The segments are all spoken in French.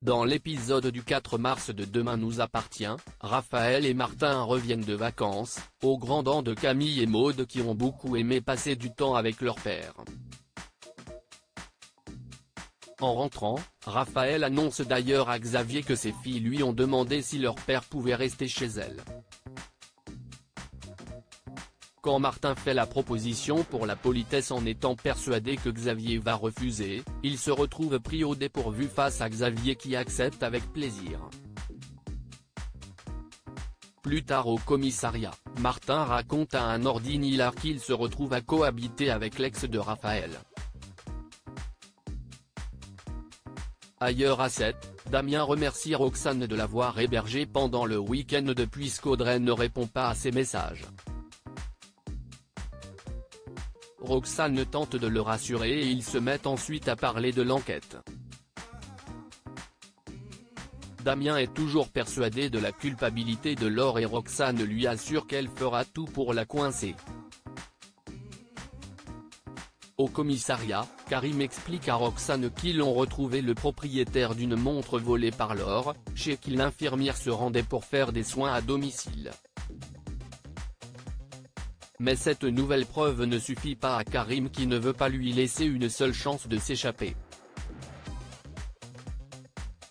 Dans l'épisode du 4 mars de Demain nous appartient, Raphaël et Martin reviennent de vacances, aux grands dents de Camille et Maud qui ont beaucoup aimé passer du temps avec leur père. En rentrant, Raphaël annonce d'ailleurs à Xavier que ses filles lui ont demandé si leur père pouvait rester chez elles. Quand Martin fait la proposition pour la politesse en étant persuadé que Xavier va refuser, il se retrouve pris au dépourvu face à Xavier qui accepte avec plaisir. Plus tard au commissariat, Martin raconte à un ordinateur qu'il se retrouve à cohabiter avec l'ex de Raphaël. Ailleurs à 7, Damien remercie Roxane de l'avoir hébergé pendant le week-end puisqu'Audrey ne répond pas à ses messages. Roxane tente de le rassurer et ils se mettent ensuite à parler de l'enquête. Damien est toujours persuadé de la culpabilité de Laure et Roxane lui assure qu'elle fera tout pour la coincer. Au commissariat, Karim explique à Roxane qu'ils ont retrouvé le propriétaire d'une montre volée par Laure, chez qui l'infirmière se rendait pour faire des soins à domicile. Mais cette nouvelle preuve ne suffit pas à Karim qui ne veut pas lui laisser une seule chance de s'échapper.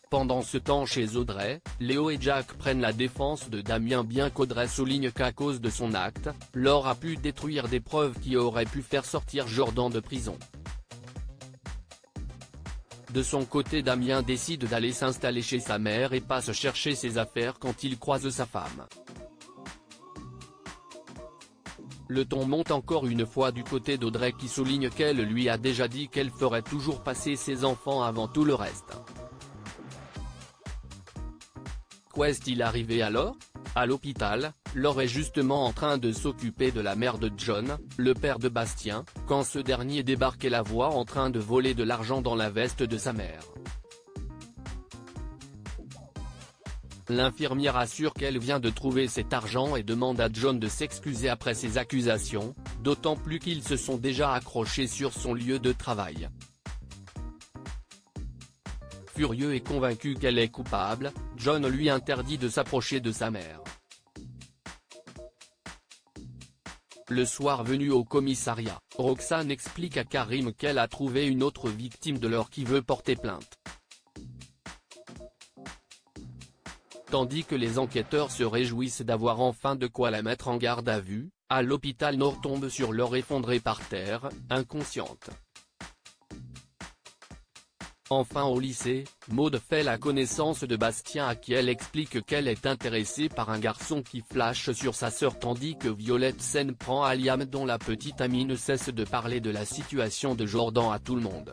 Pendant ce temps chez Audrey, Léo et Jack prennent la défense de Damien bien qu'Audrey souligne qu'à cause de son acte, Laure a pu détruire des preuves qui auraient pu faire sortir Jordan de prison. De son côté Damien décide d'aller s'installer chez sa mère et passe chercher ses affaires quand il croise sa femme. Le ton monte encore une fois du côté d'Audrey qui souligne qu'elle lui a déjà dit qu'elle ferait toujours passer ses enfants avant tout le reste. Qu'est-il arrivé alors? À l'hôpital, Laure est justement en train de s'occuper de la mère de John, le père de Bastien, quand ce dernier débarque et la voit en train de voler de l'argent dans la veste de sa mère. L'infirmière assure qu'elle vient de trouver cet argent et demande à John de s'excuser après ces accusations, d'autant plus qu'ils se sont déjà accrochés sur son lieu de travail. Furieux et convaincu qu'elle est coupable, John lui interdit de s'approcher de sa mère. Le soir venu au commissariat, Roxane explique à Karim qu'elle a trouvé une autre victime de Laure qui veut porter plainte. Tandis que les enquêteurs se réjouissent d'avoir enfin de quoi la mettre en garde à vue, à l'hôpital Laure tombe sur Laure effondrée par terre, inconsciente. Enfin au lycée, Maud fait la connaissance de Bastien à qui elle explique qu'elle est intéressée par un garçon qui flash sur sa sœur tandis que Violette s'en prend à Liam dont la petite amie ne cesse de parler de la situation de Jordan à tout le monde.